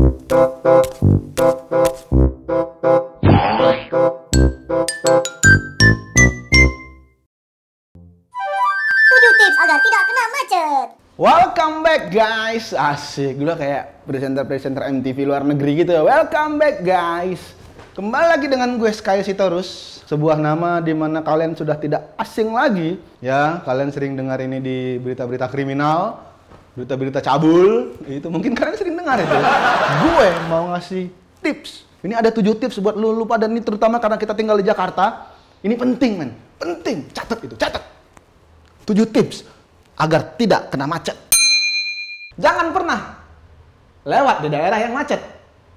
Tips agar tidak kena macet. Welcome back guys. Asik, gue kayak presenter MTV luar negeri gitu ya. Welcome back guys. Kembali lagi dengan gue Sky Sitorus, sebuah nama di mana kalian sudah tidak asing lagi ya. Kalian sering dengar ini di berita-berita kriminal, berita-berita cabul, itu mungkin kalian sering dengar itu. Gue mau ngasih tips. Ini ada 7 tips buat lu lupa, dan ini terutama karena kita tinggal di Jakarta. Ini penting men, penting. Catat itu, catat. 7 tips agar tidak kena macet. Jangan pernah lewat di daerah yang macet.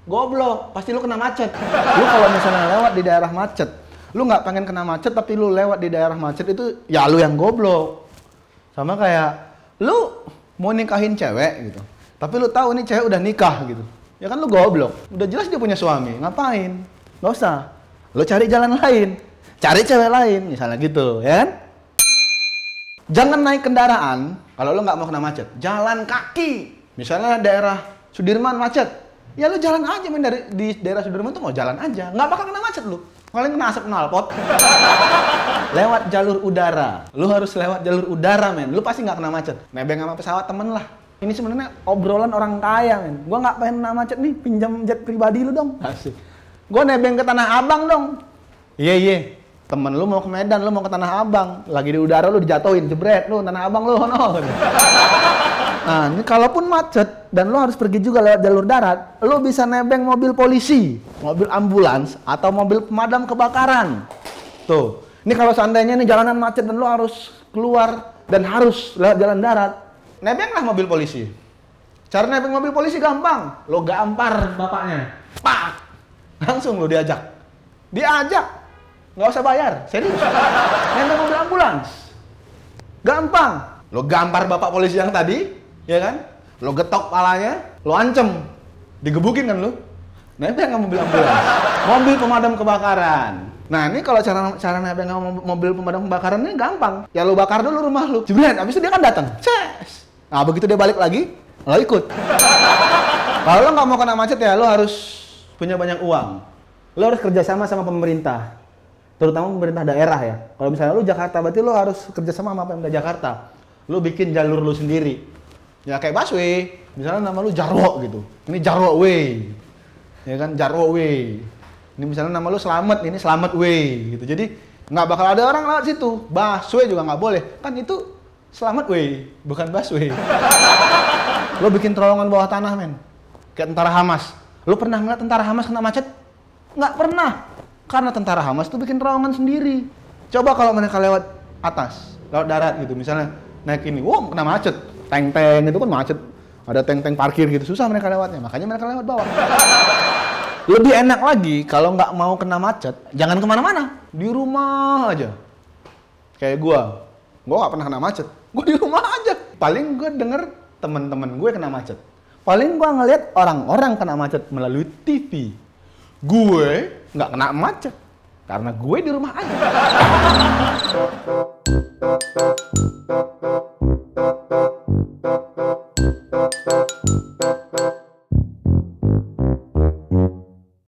Goblok, pasti lu kena macet. Lu kalau misalnya lewat di daerah macet, lu nggak pengen kena macet tapi lu lewat di daerah macet, itu ya lu yang goblok. Sama kayak lu mau nikahin cewek gitu, tapi lu tahu nih cewek udah nikah gitu. Ya kan lu goblok. Udah jelas dia punya suami, ngapain? Nggak usah. Lu cari jalan lain. Cari cewek lain, misalnya gitu, ya kan? Jangan naik kendaraan kalau lo nggak mau kena macet. Jalan kaki. Misalnya daerah Sudirman macet, ya lo jalan aja men, di daerah Sudirman tuh mau jalan aja, nggak bakal kena macet lo. Paling kena asap knalpot. Lewat jalur udara. Lo harus lewat jalur udara men. Lo pasti nggak kena macet. Nebeng sama pesawat temen lah. Ini sebenarnya obrolan orang kaya men. Gua nggak pengen kena macet nih, pinjam jet pribadi lo dong. Asik. Gua nebeng ke Tanah Abang dong. Iya. Temen lu mau ke Medan, lu mau ke Tanah Abang, lagi di udara lu dijatuhin, jebret lu, Tanah Abang lu, no. Nah, ini kalaupun macet dan lu harus pergi juga lewat jalur darat, lu bisa nebeng mobil polisi, mobil ambulans, atau mobil pemadam kebakaran. Tuh, ini kalau seandainya nih jalanan macet dan lu harus keluar dan harus lewat jalan darat, nebenglah mobil polisi. Cara nebeng mobil polisi gampang, lu gampar bapaknya, pak, langsung lu diajak. Nggak usah bayar, serius. Nebeng mobil ambulans. Gampang. Lo gampar bapak polisi yang tadi, ya kan? Lo getok palanya, lo ancem. Digebukin kan lo? Nebeng mobil ambulans. Mobil pemadam kebakaran. Nah, ini kalau cara nebeng mobil pemadam kebakaran ini gampang. Ya lo bakar dulu rumah lo. Jebret, habis itu dia kan datang. Ces. Nah, begitu dia balik lagi, lo ikut. Kalau lo nggak mau kena macet ya, lo harus punya banyak uang. Lo harus kerjasama sama pemerintah. Terutama pemerintah daerah ya. Kalau misalnya lu Jakarta, berarti lu harus kerjasama sama pemerintah Jakarta. Lu bikin jalur lu sendiri. Ya kayak busway. Misalnya nama lu Jarwo gitu. Ini Jarwo Way. Ya kan, Jarwo Way. Ini misalnya nama lu Slamet, ini Slamet Way gitu. Jadi nggak bakal ada orang lewat situ. Busway juga nggak boleh. Kan itu Slamet Way, bukan busway. Lu bikin terowongan bawah tanah men. Kayak tentara Hamas. Lu pernah ngeliat tentara Hamas kena macet? Nggak pernah. Karena tentara Hamas tuh bikin terowongan sendiri. Coba kalau mereka lewat atas, lewat darat gitu, misalnya naik ini, wow kena macet. Tank-tank itu kan macet. Ada tank-tank parkir gitu, susah mereka lewatnya. Makanya mereka lewat bawah. Lebih enak lagi kalau nggak mau kena macet, jangan kemana-mana, di rumah aja. Kayak gua nggak pernah kena macet. Gua di rumah aja. Paling gue denger temen-temen gue kena macet. Paling gua ngeliat orang-orang kena macet melalui TV. Gue nggak kena macet karena gue di rumah aja.